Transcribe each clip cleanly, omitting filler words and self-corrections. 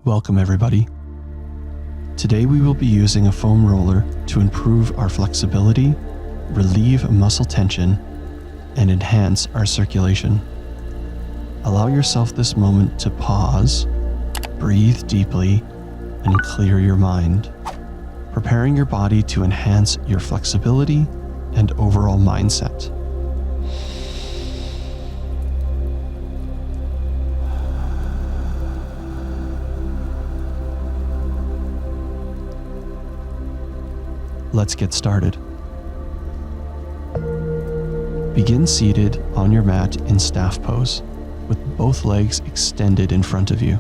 Welcome everybody. Today we will be using a foam roller to improve our flexibility, relieve muscle tension, and enhance our circulation. Allow yourself this moment to pause, breathe deeply, and clear your mind, preparing your body to enhance your flexibility and overall mindset. Let's get started. Begin seated on your mat in staff pose, with both legs extended in front of you.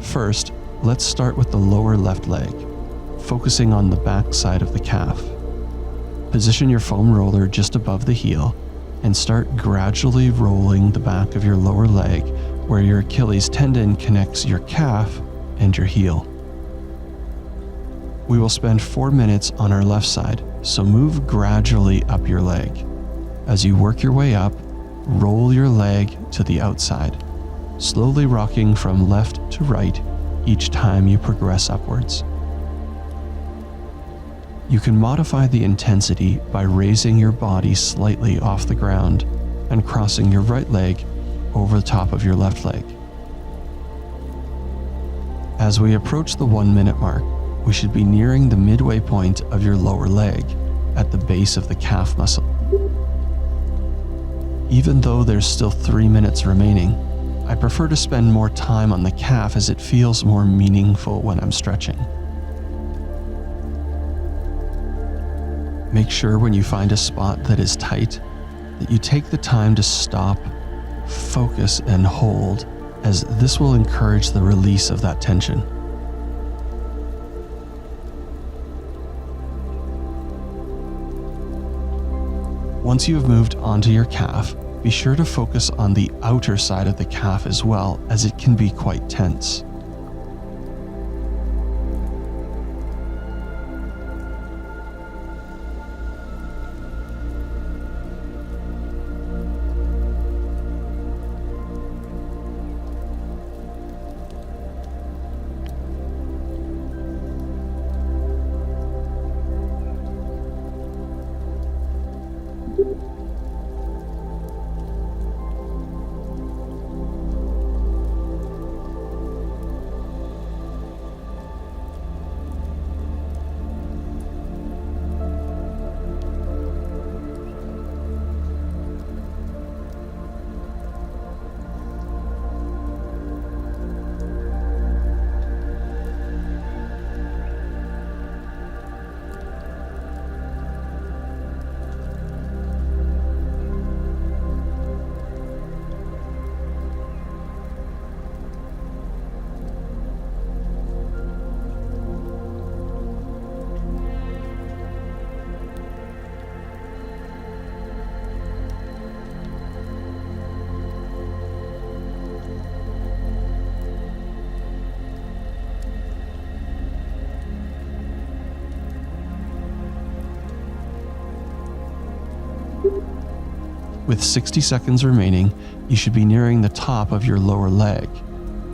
First, let's start with the lower left leg, focusing on the back side of the calf. Position your foam roller just above the heel and start gradually rolling the back of your lower leg where your Achilles tendon connects your calf and your heel. We will spend 4 minutes on our left side, so move gradually up your leg. As you work your way up, roll your leg to the outside, slowly rocking from left to right each time you progress upwards. You can modify the intensity by raising your body slightly off the ground and crossing your right leg over the top of your left leg. As we approach the 1 minute mark, we should be nearing the midway point of your lower leg at the base of the calf muscle. Even though there's still 3 minutes remaining, I prefer to spend more time on the calf as it feels more meaningful when I'm stretching. Make sure when you find a spot that is tight that you take the time to stop, focus, and hold, as this will encourage the release of that tension. Once you have moved onto your calf, be sure to focus on the outer side of the calf as well, as it can be quite tense. With 60 seconds remaining, you should be nearing the top of your lower leg.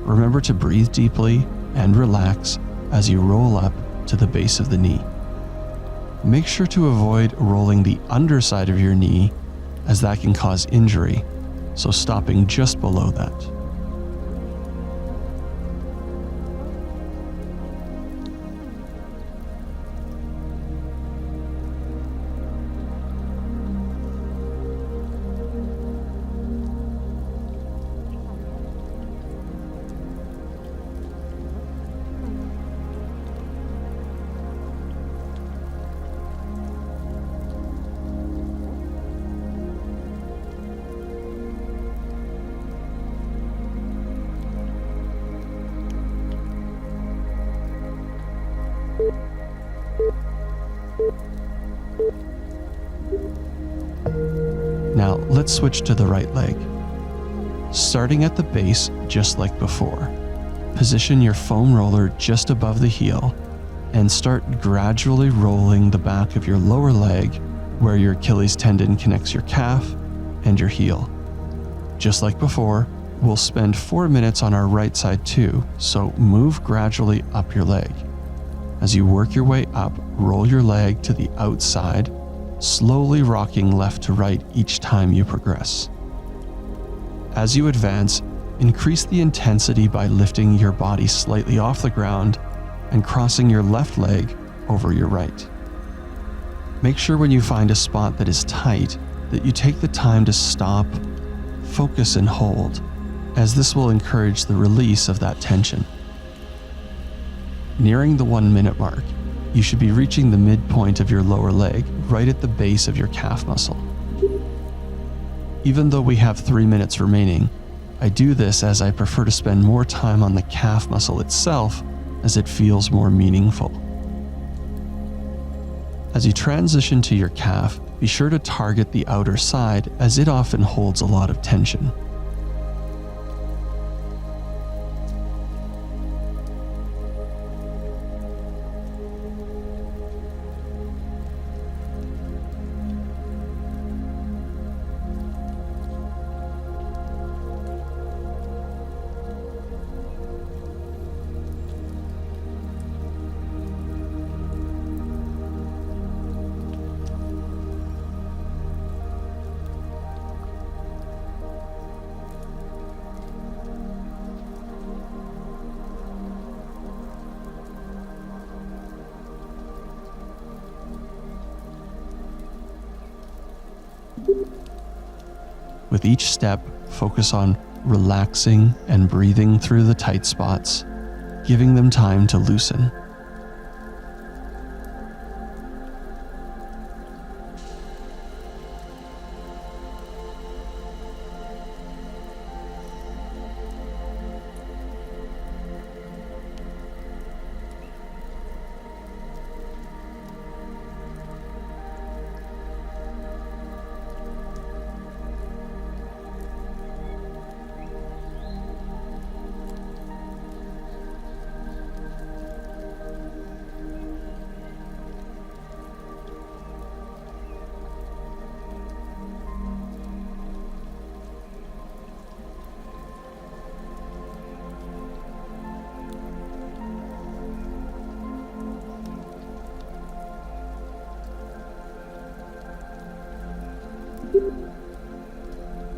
Remember to breathe deeply and relax as you roll up to the base of the knee. Make sure to avoid rolling the underside of your knee, as that can cause injury, so stopping just below that. Now let's switch to the right leg. Starting at the base just like before, position your foam roller just above the heel and start gradually rolling the back of your lower leg where your Achilles tendon connects your calf and your heel. Just like before, We'll spend 4 minutes on our right side too, so move gradually up your leg. As you work your way up, roll your leg to the outside, slowly rocking left to right each time you progress. As you advance, increase the intensity by lifting your body slightly off the ground and crossing your left leg over your right. Make sure when you find a spot that is tight that you take the time to stop, focus and hold, as this will encourage the release of that tension. Nearing the 1 minute mark, you should be reaching the midpoint of your lower leg right at the base of your calf muscle. Even though we have 3 minutes remaining, I do this as I prefer to spend more time on the calf muscle itself as it feels more meaningful. As you transition to your calf, be sure to target the outer side as it often holds a lot of tension. With each step, focus on relaxing and breathing through the tight spots, giving them time to loosen.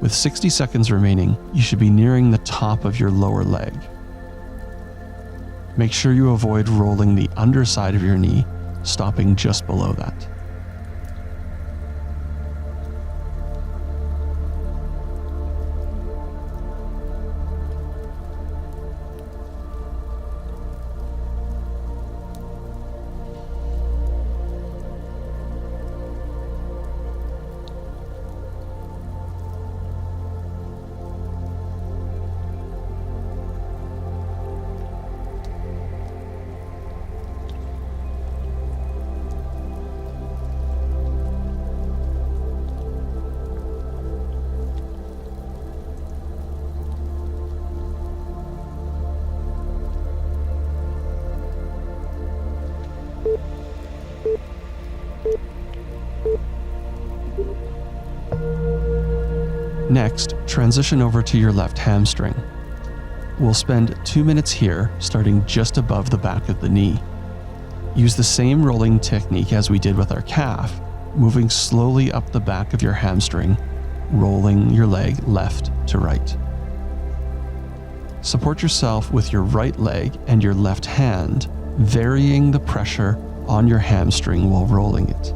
With 60 seconds remaining, you should be nearing the top of your lower leg. Make sure you avoid rolling the underside of your knee, stopping just below that. Next, transition over to your left hamstring. We'll spend 2 minutes here, starting just above the back of the knee. Use the same rolling technique as we did with our calf, moving slowly up the back of your hamstring, rolling your leg left to right. Support yourself with your right leg and your left hand, varying the pressure on your hamstring while rolling it.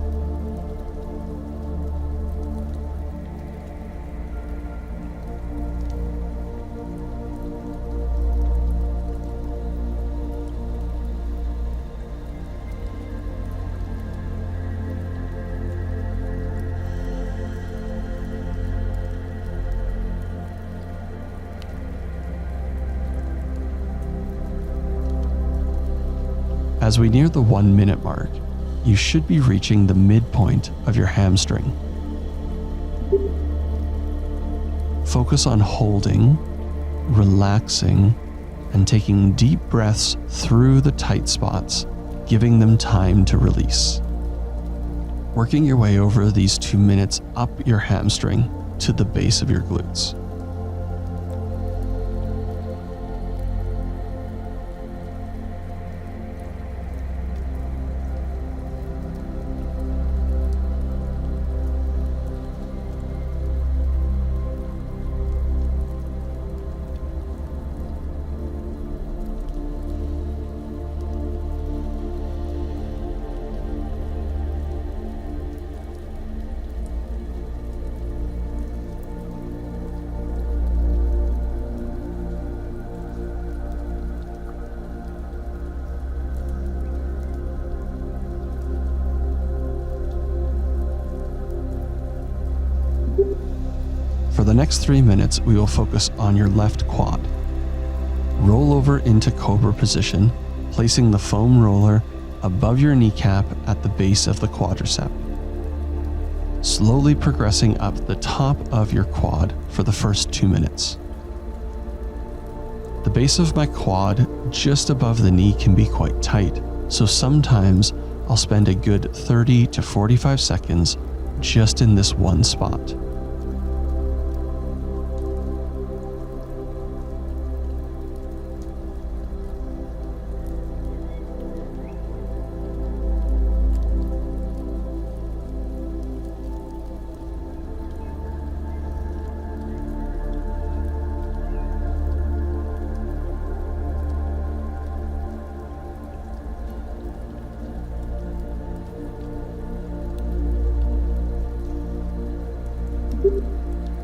As we near the 1 minute mark, you should be reaching the midpoint of your hamstring. Focus on holding, relaxing, and taking deep breaths through the tight spots, giving them time to release. Working your way over these 2 minutes up your hamstring to the base of your glutes. next 3 minutes, we will focus on your left quad. Roll over into cobra position, placing the foam roller above your kneecap at the base of the quadricep. Slowly progressing up the top of your quad for the first 2 minutes. The base of my quad just above the knee can be quite tight, so sometimes I'll spend a good 30 to 45 seconds just in this one spot.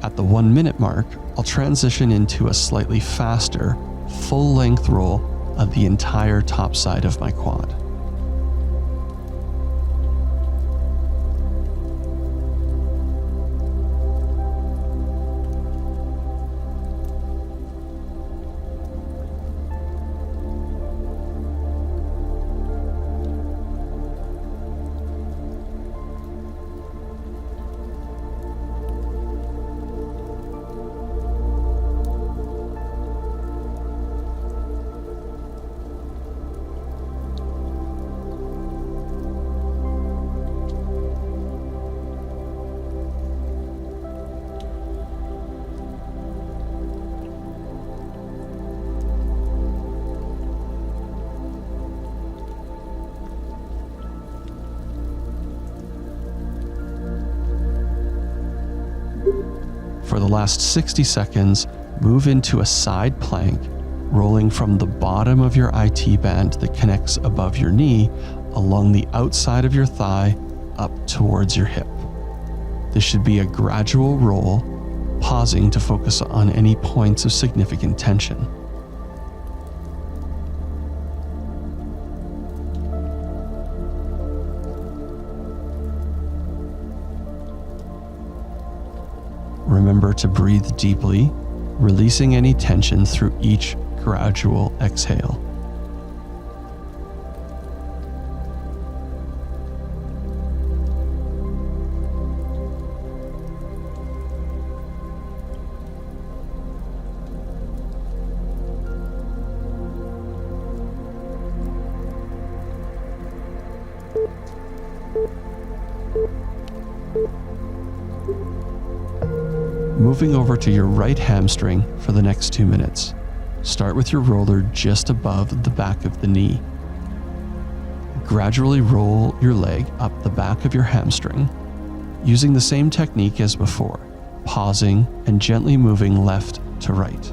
At the 1 minute mark, I'll transition into a slightly faster, full-length roll of the entire top side of my quad. For the last 60 seconds, move into a side plank, rolling from the bottom of your IT band that connects above your knee along the outside of your thigh up towards your hip. This should be a gradual roll, pausing to focus on any points of significant tension. Remember to breathe deeply, releasing any tension through each gradual exhale. Moving over to your right hamstring for the next 2 minutes. Start with your roller just above the back of the knee. Gradually roll your leg up the back of your hamstring, using the same technique as before, pausing and gently moving left to right.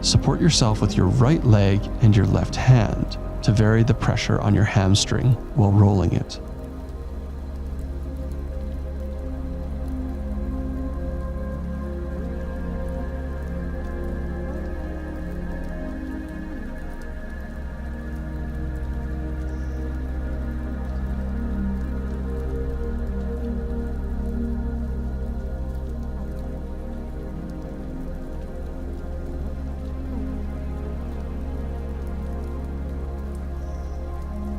Support yourself with your right leg and your left hand to vary the pressure on your hamstring while rolling it.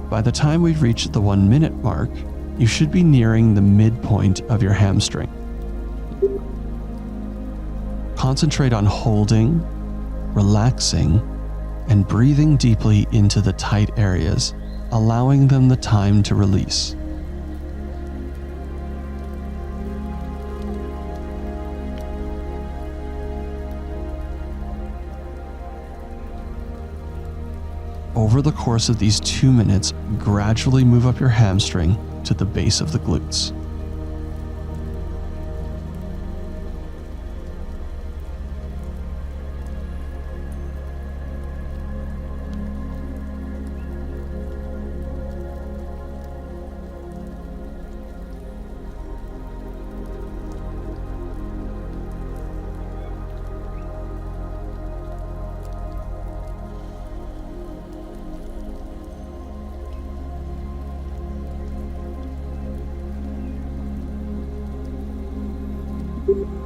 By the time we reach the 1 minute mark, you should be nearing the midpoint of your hamstring. Concentrate on holding, relaxing, and breathing deeply into the tight areas, allowing them the time to release. Over the course of these 2 minutes, gradually move up your hamstring to the base of the glutes.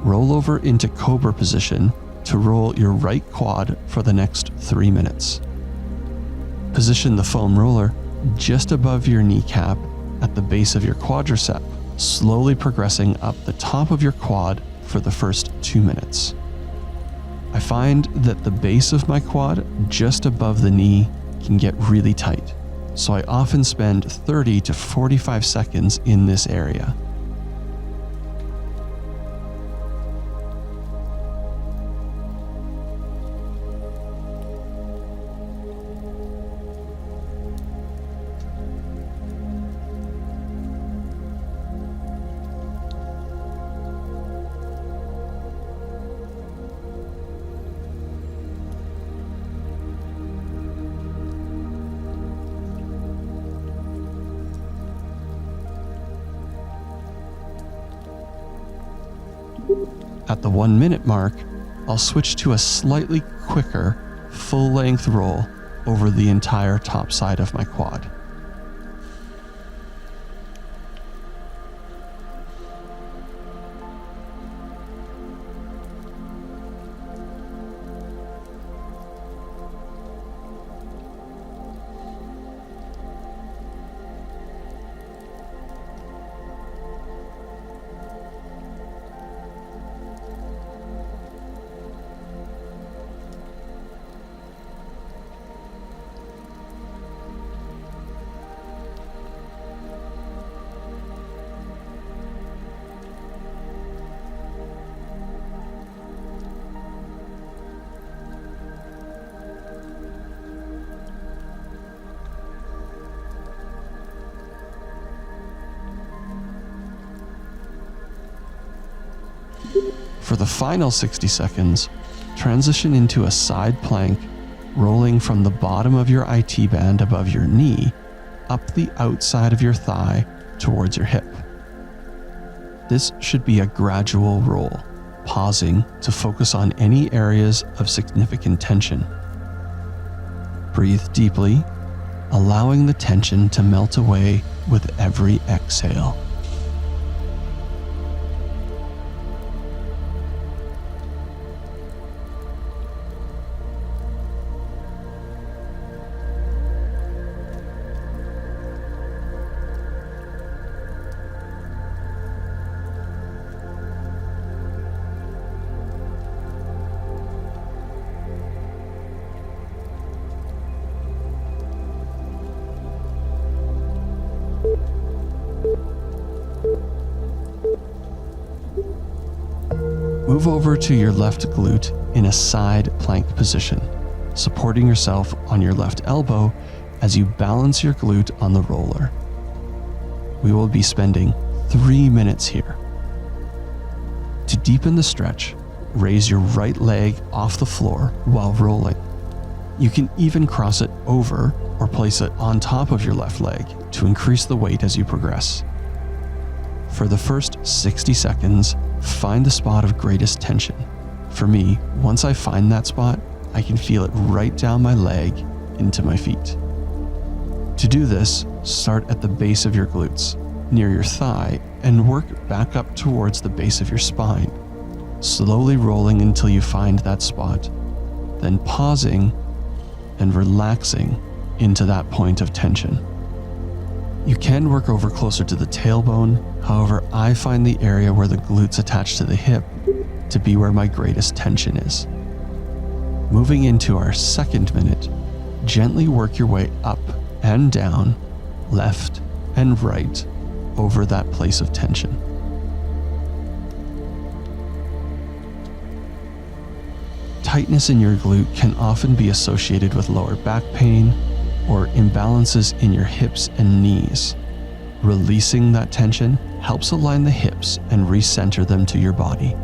roll over into cobra position to roll your right quad for the next 3 minutes. Position the foam roller just above your kneecap at the base of your quadricep, slowly progressing up the top of your quad for the first 2 minutes. I find that the base of my quad just above the knee can get really tight, so I often spend 30 to 45 seconds in this area. At the 1 minute mark, I'll switch to a slightly quicker, full-length roll over the entire top side of my quad. For the final 60 seconds, transition into a side plank, rolling from the bottom of your IT band above your knee up the outside of your thigh towards your hip. This should be a gradual roll, pausing to focus on any areas of significant tension. Breathe deeply, allowing the tension to melt away with every exhale. Move over to your left glute in a side plank position, supporting yourself on your left elbow as you balance your glute on the roller. We will be spending 3 minutes here. To deepen the stretch, raise your right leg off the floor while rolling. You can even cross it over or place it on top of your left leg to increase the weight as you progress. For the first 60 seconds, find the spot of greatest tension. For me, once I find that spot, I can feel it right down my leg into my feet. To do this, start at the base of your glutes, near your thigh, and work back up towards the base of your spine, slowly rolling until you find that spot, then pausing and relaxing into that point of tension. You can work over closer to the tailbone, however, I find the area where the glutes attach to the hip to be where my greatest tension is. Moving into our second minute, gently work your way up and down, left and right, over that place of tension. Tightness in your glute can often be associated with lower back pain or imbalances in your hips and knees. Releasing that tension helps align the hips and recenter them to your body.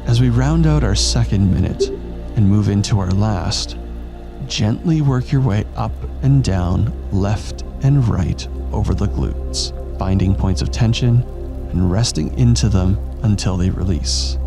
As we round out our second minute and move into our last, gently work your way up and down, left and right over the glutes, finding points of tension and resting into them until they release.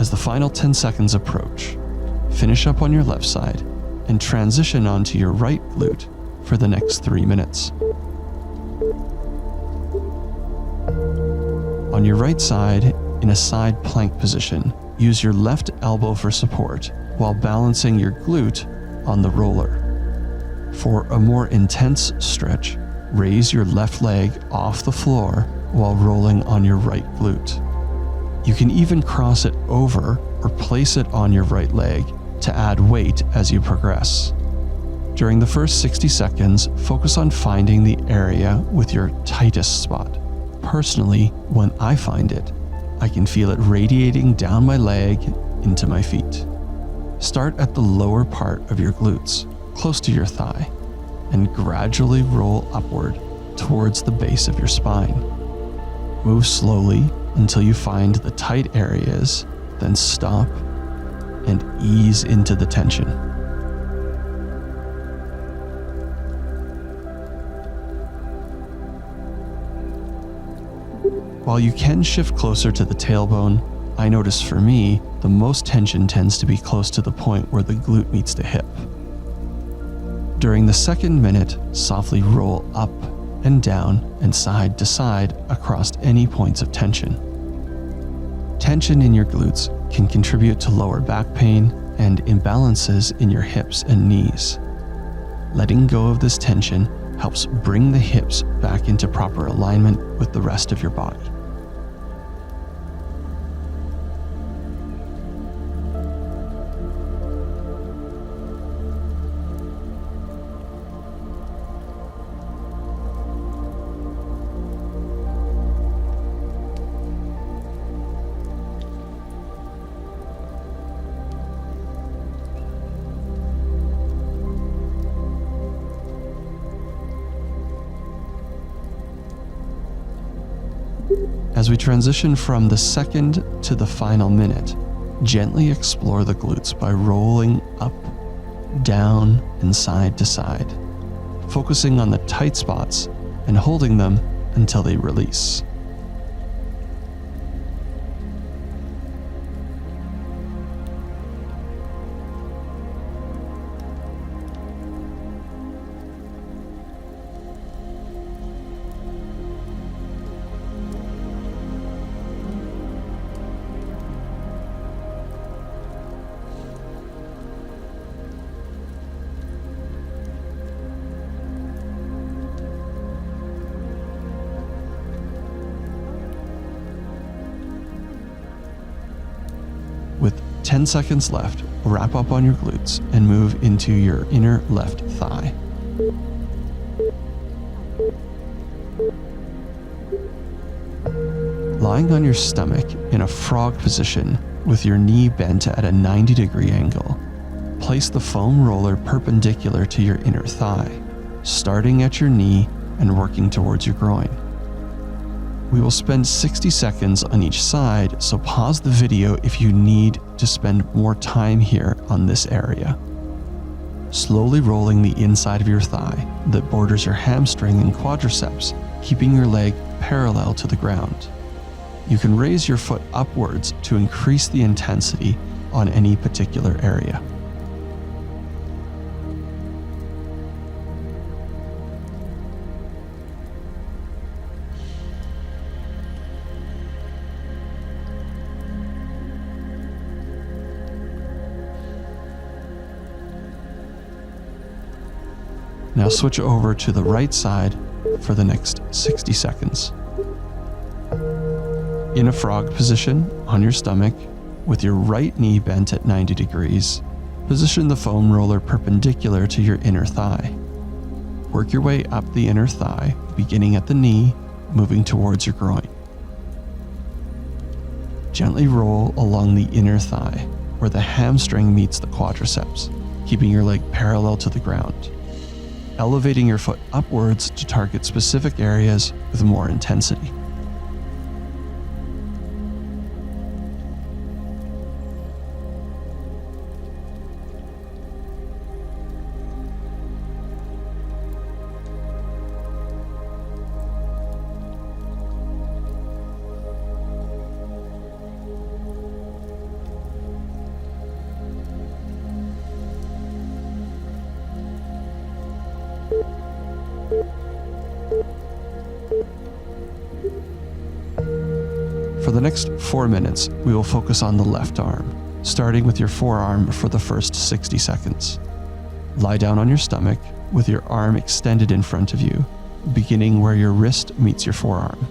As the final 10 seconds approach, finish up on your left side and transition onto your right glute for the next 3 minutes. On your right side, in a side plank position, use your left elbow for support while balancing your glute on the roller. For a more intense stretch, raise your left leg off the floor while rolling on your right glute. You can even cross it over or place it on your right leg to add weight as you progress. During the first 60 seconds, focus on finding the area with your tightest spot. Personally, when I find it, I can feel it radiating down my leg into my feet. Start at the lower part of your glutes, close to your thigh, and gradually roll upward towards the base of your spine. Move slowly until you find the tight areas, then stop and ease into the tension. While you can shift closer to the tailbone, I notice for me, the most tension tends to be close to the point where the glute meets the hip. During the second minute, softly roll up and down and side to side across any points of tension. Tension in your glutes can contribute to lower back pain and imbalances in your hips and knees. Letting go of this tension helps bring the hips back into proper alignment with the rest of your body. As we transition from the second to the final minute, gently explore the glutes by rolling up, down, and side to side, focusing on the tight spots and holding them until they release. With 10 seconds left, wrap up on your glutes and move into your inner left thigh. Lying on your stomach in a frog position with your knee bent at a 90-degree angle, place the foam roller perpendicular to your inner thigh, starting at your knee and working towards your groin. We will spend 60 seconds on each side, so pause the video if you need to spend more time here on this area. Slowly rolling the inside of your thigh that borders your hamstring and quadriceps, keeping your leg parallel to the ground. You can raise your foot upwards to increase the intensity on any particular area. Now switch over to the right side for the next 60 seconds. In a frog position on your stomach, with your right knee bent at 90 degrees, position the foam roller perpendicular to your inner thigh. Work your way up the inner thigh, beginning at the knee, moving towards your groin. Gently roll along the inner thigh, where the hamstring meets the quadriceps, keeping your leg parallel to the ground, elevating your foot upwards to target specific areas with more intensity. For the next 4 minutes, we will focus on the left arm, starting with your forearm for the first 60 seconds. Lie down on your stomach with your arm extended in front of you, beginning where your wrist meets your forearm.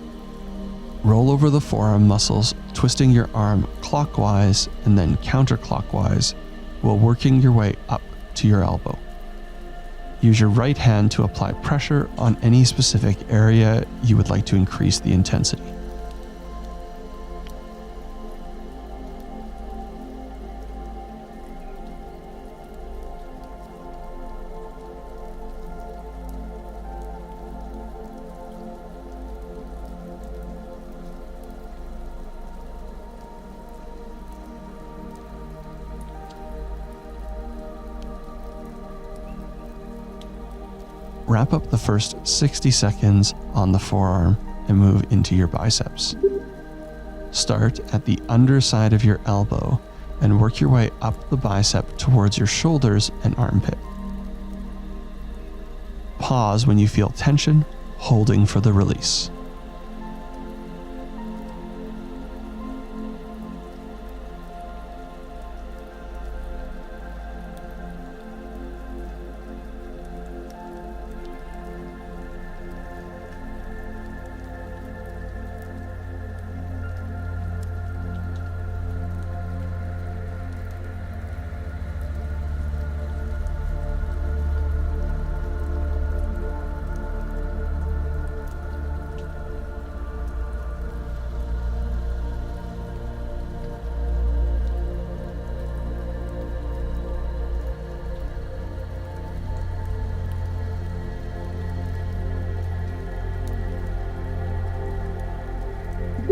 Roll over the forearm muscles, twisting your arm clockwise and then counterclockwise while working your way up to your elbow. Use your right hand to apply pressure on any specific area you would like to increase the intensity. Wrap up the first 60 seconds on the forearm and move into your biceps. Start at the underside of your elbow and work your way up the bicep towards your shoulders and armpit. Pause when you feel tension, holding for the release.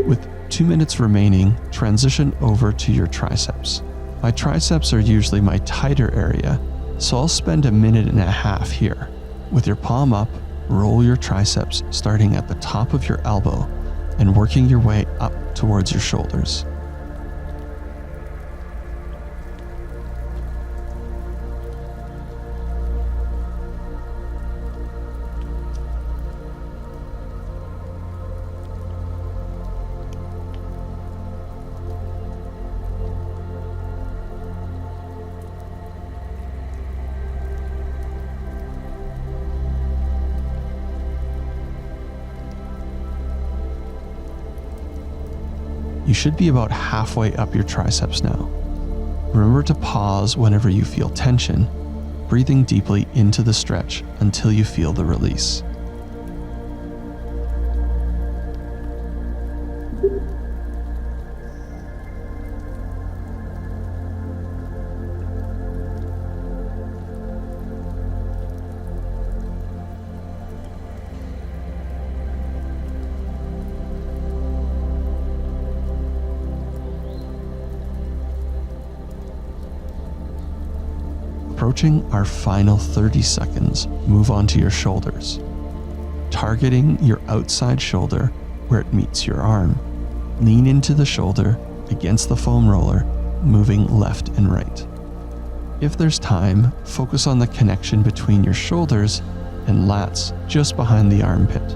With 2 minutes remaining, transition over to your triceps. My triceps are usually my tighter area, so I'll spend a minute and a half here. With your palm up, roll your triceps starting at the top of your elbow and working your way up towards your shoulders. You should be about halfway up your triceps now. Remember to pause whenever you feel tension, breathing deeply into the stretch until you feel the release. Approaching our final 30 seconds, move on to your shoulders, targeting your outside shoulder where it meets your arm. Lean into the shoulder against the foam roller, moving left and right. If there's time, focus on the connection between your shoulders and lats just behind the armpit.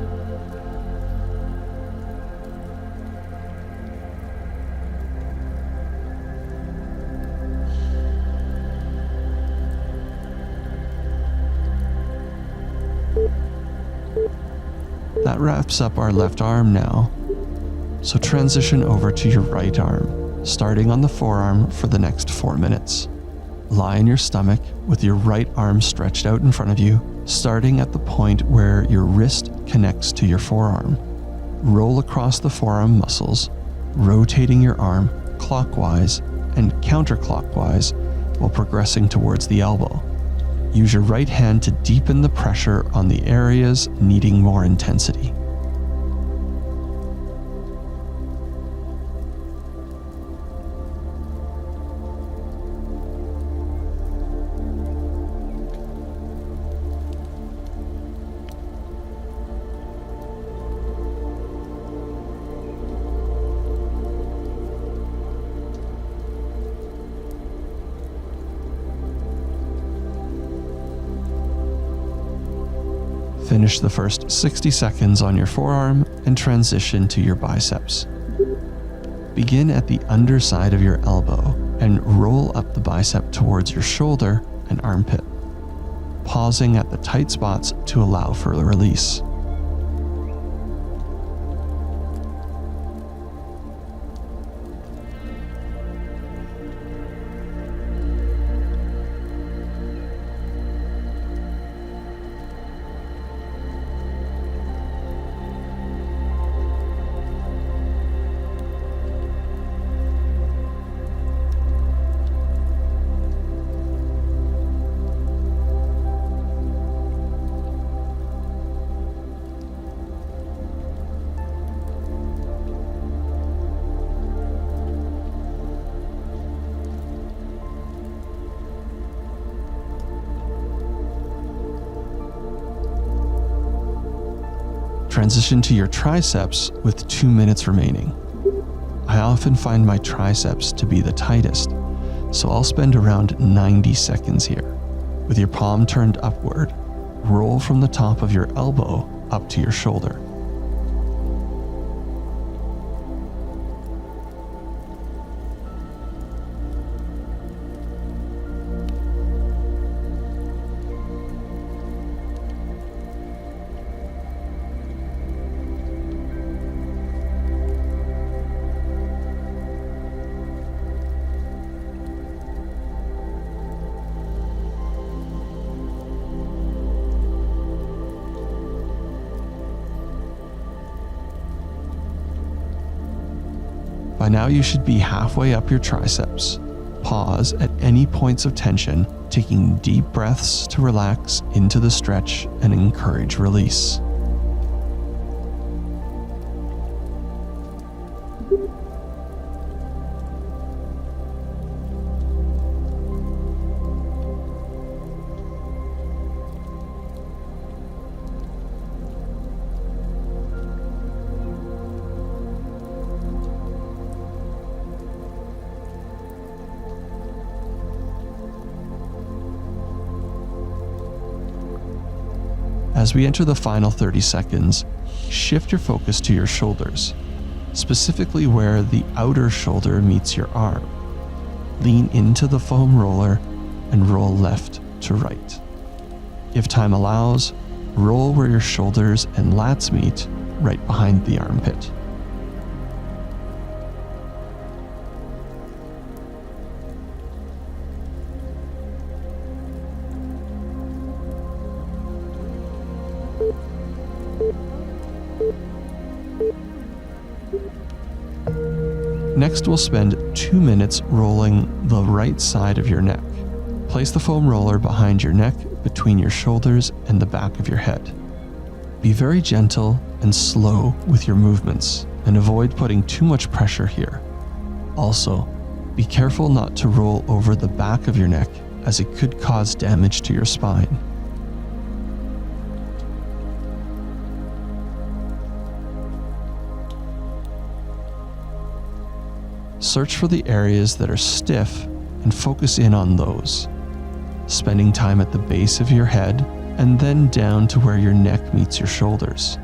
wraps up our left arm now. So transition over to your right arm, starting on the forearm for the next 4 minutes. Lie on your stomach with your right arm stretched out in front of you, starting at the point where your wrist connects to your forearm. Roll across the forearm muscles, rotating your arm clockwise and counterclockwise while progressing towards the elbow. Use your right hand to deepen the pressure on the areas needing more intensity. Finish the first 60 seconds on your forearm and transition to your biceps. Begin at the underside of your elbow and roll up the bicep towards your shoulder and armpit, pausing at the tight spots to allow for the release. Transition to your triceps with 2 minutes remaining. I often find my triceps to be the tightest, so I'll spend around 90 seconds here. With your palm turned upward, roll from the top of your elbow up to your shoulder. By now you should be halfway up your triceps. Pause at any points of tension, taking deep breaths to relax into the stretch and encourage release. As we enter the final 30 seconds, shift your focus to your shoulders, specifically where the outer shoulder meets your arm. Lean into the foam roller and roll left to right. If time allows, roll where your shoulders and lats meet, right behind the armpit. Next, we'll spend 2 minutes rolling the right side of your neck. Place the foam roller behind your neck, between your shoulders and the back of your head. Be very gentle and slow with your movements, and avoid putting too much pressure here. Also, be careful not to roll over the back of your neck, as it could cause damage to your spine. Search for the areas that are stiff and focus in on those, spending time at the base of your head and then down to where your neck meets your shoulders.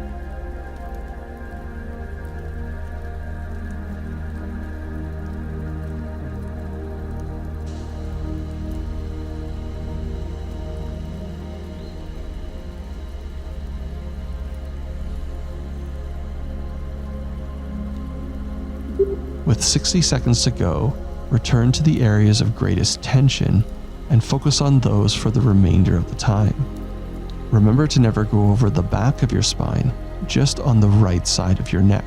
With 60 seconds to go, return to the areas of greatest tension and focus on those for the remainder of the time. Remember to never go over the back of your spine, just on the right side of your neck.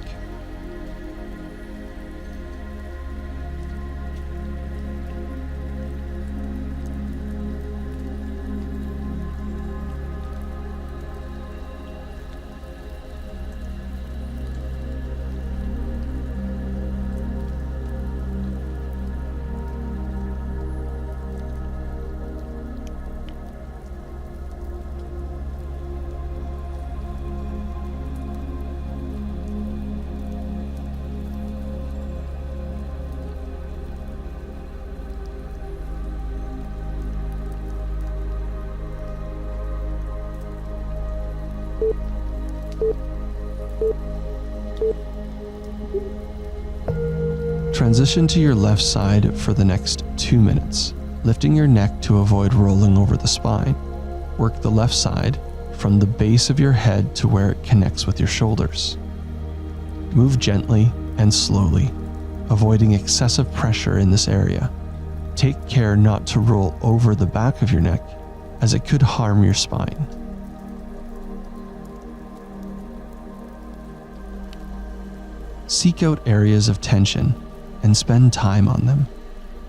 Transition to your left side for the next 2 minutes, lifting your neck to avoid rolling over the spine. Work the left side from the base of your head to where it connects with your shoulders. Move gently and slowly, avoiding excessive pressure in this area. Take care not to roll over the back of your neck, as it could harm your spine. Seek out areas of tension and spend time on them,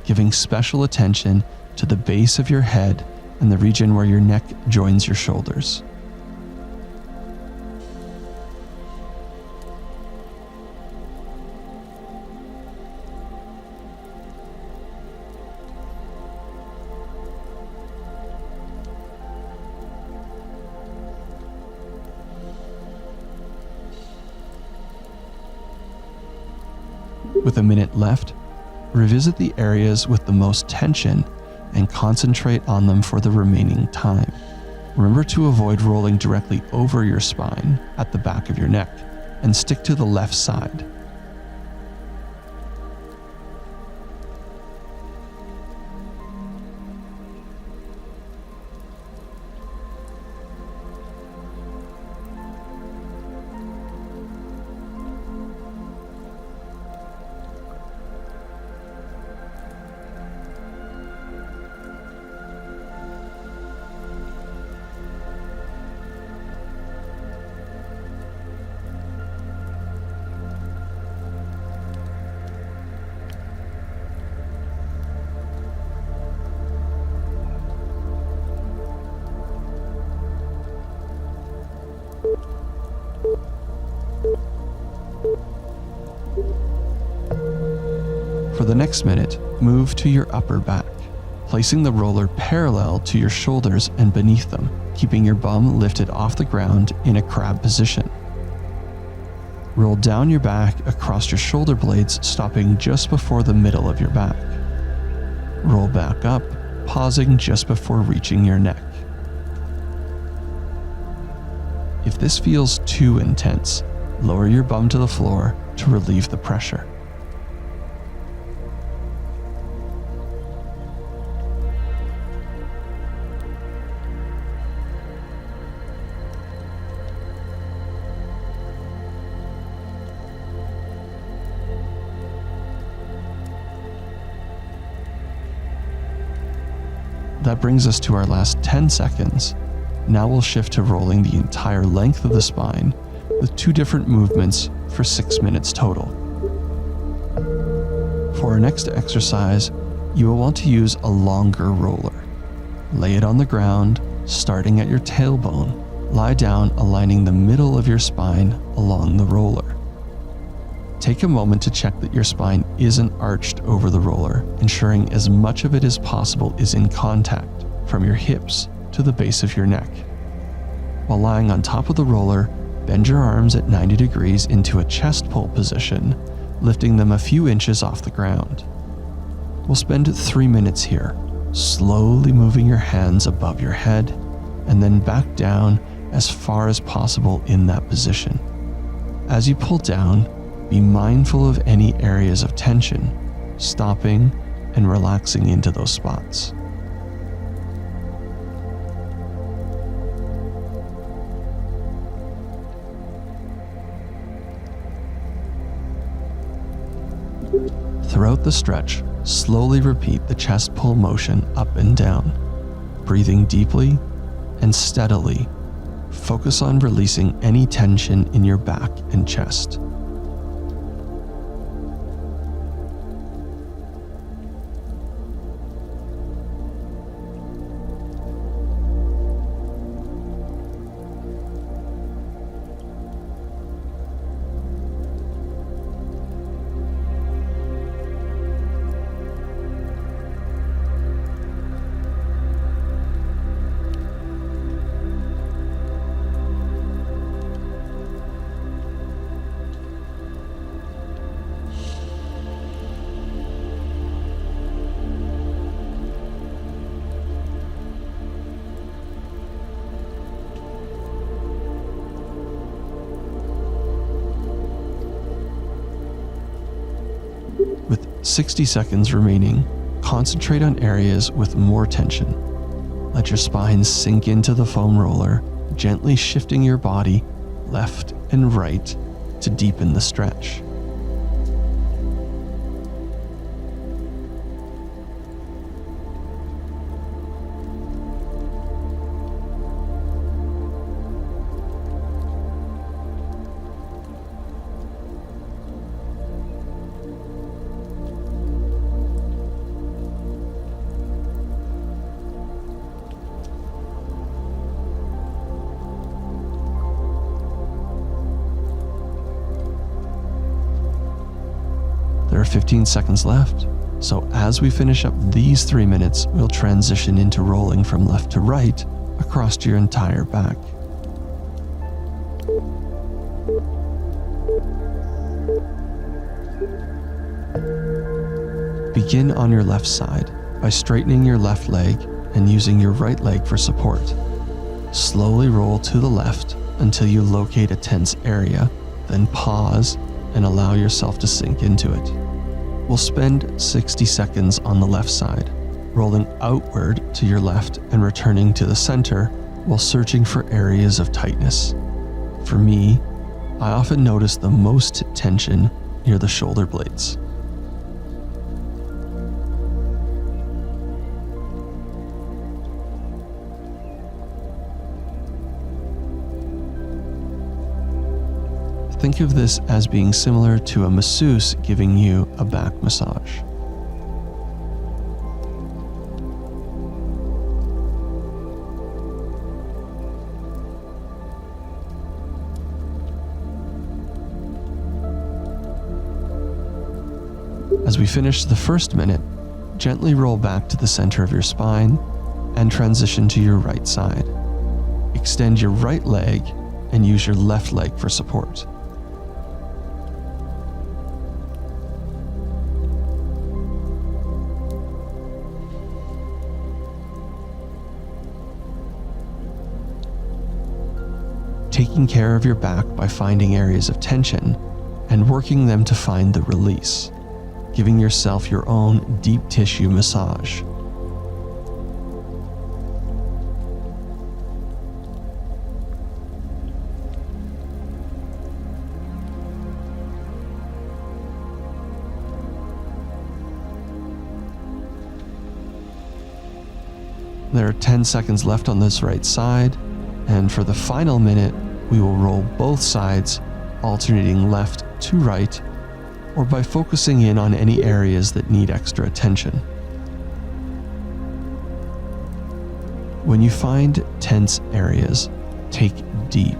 giving special attention to the base of your head and the region where your neck joins your shoulders. With a minute left, revisit the areas with the most tension and concentrate on them for the remaining time. Remember to avoid rolling directly over your spine at the back of your neck and stick to the left side. For the next minute, move to your upper back, placing the roller parallel to your shoulders and beneath them, keeping your bum lifted off the ground in a crab position. Roll down your back across your shoulder blades, stopping just before the middle of your back. Roll back up, pausing just before reaching your neck. If this feels too intense, lower your bum to the floor to relieve the pressure. That brings us to our last 10 seconds. Now we'll shift to rolling the entire length of the spine with 2 different movements for 6 minutes total. For our next exercise, you will want to use a longer roller. Lay it on the ground, starting at your tailbone. Lie down, aligning the middle of your spine along the roller. Take a moment to check that your spine isn't arched over the roller, ensuring as much of it as possible is in contact from your hips to the base of your neck. While lying on top of the roller, bend your arms at 90 degrees into a chest pull position, lifting them a few inches off the ground. We'll spend 3 minutes here, slowly moving your hands above your head and then back down as far as possible in that position. As you pull down, be mindful of any areas of tension, stopping and relaxing into those spots. Throughout the stretch, slowly repeat the chest pull motion up and down, breathing deeply and steadily. Focus on releasing any tension in your back and chest. With 60 seconds remaining, concentrate on areas with more tension. Let your spine sink into the foam roller, gently shifting your body left and right to deepen the stretch. There are 15 seconds left, so as we finish up these 3 minutes, we'll transition into rolling from left to right across your entire back. Begin on your left side by straightening your left leg and using your right leg for support. Slowly roll to the left until you locate a tense area, then pause and allow yourself to sink into it. We'll spend 60 seconds on the left side, rolling outward to your left and returning to the center while searching for areas of tightness. For me, I often notice the most tension near the shoulder blades. Think of this as being similar to a masseuse giving you a back massage. As we finish the first minute, gently roll back to the center of your spine and transition to your right side. Extend your right leg and use your left leg for support. Taking care of your back by finding areas of tension and working them to find the release, giving yourself your own deep tissue massage. There are 10 seconds left on this right side, and for the final minute, we will roll both sides, alternating left to right, or by focusing in on any areas that need extra attention. When you find tense areas, take deep,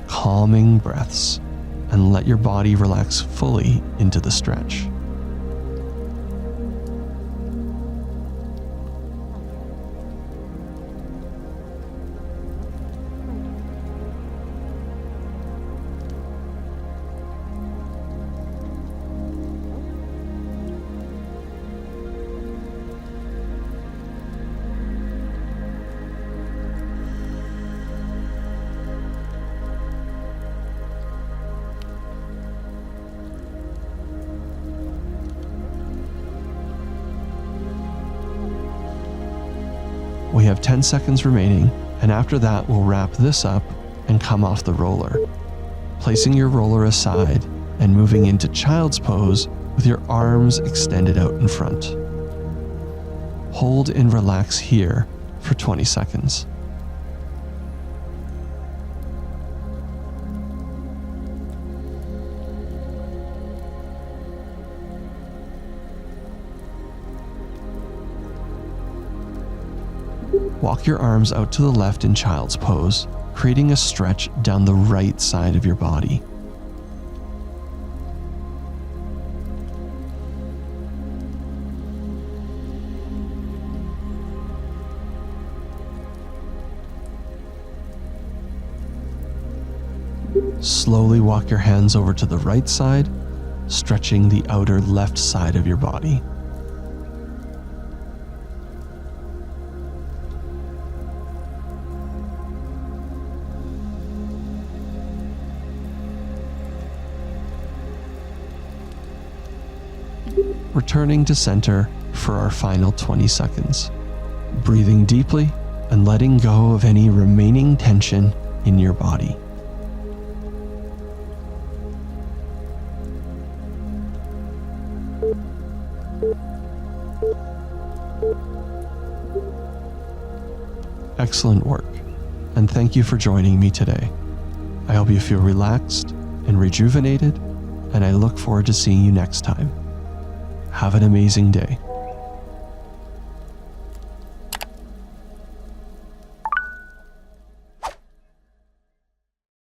calming breaths and let your body relax fully into the stretch. We have 10 seconds remaining, and after that we'll wrap this up and come off the roller. Placing your roller aside and moving into child's pose with your arms extended out in front. Hold and relax here for 20 seconds. Walk your arms out to the left in child's pose, creating a stretch down the right side of your body. Slowly walk your hands over to the right side, stretching the outer left side of your body. Returning to center for our final 20 seconds. Breathing deeply and letting go of any remaining tension in your body. Excellent work, and thank you for joining me today. I hope you feel relaxed and rejuvenated, and I look forward to seeing you next time. Have an amazing day.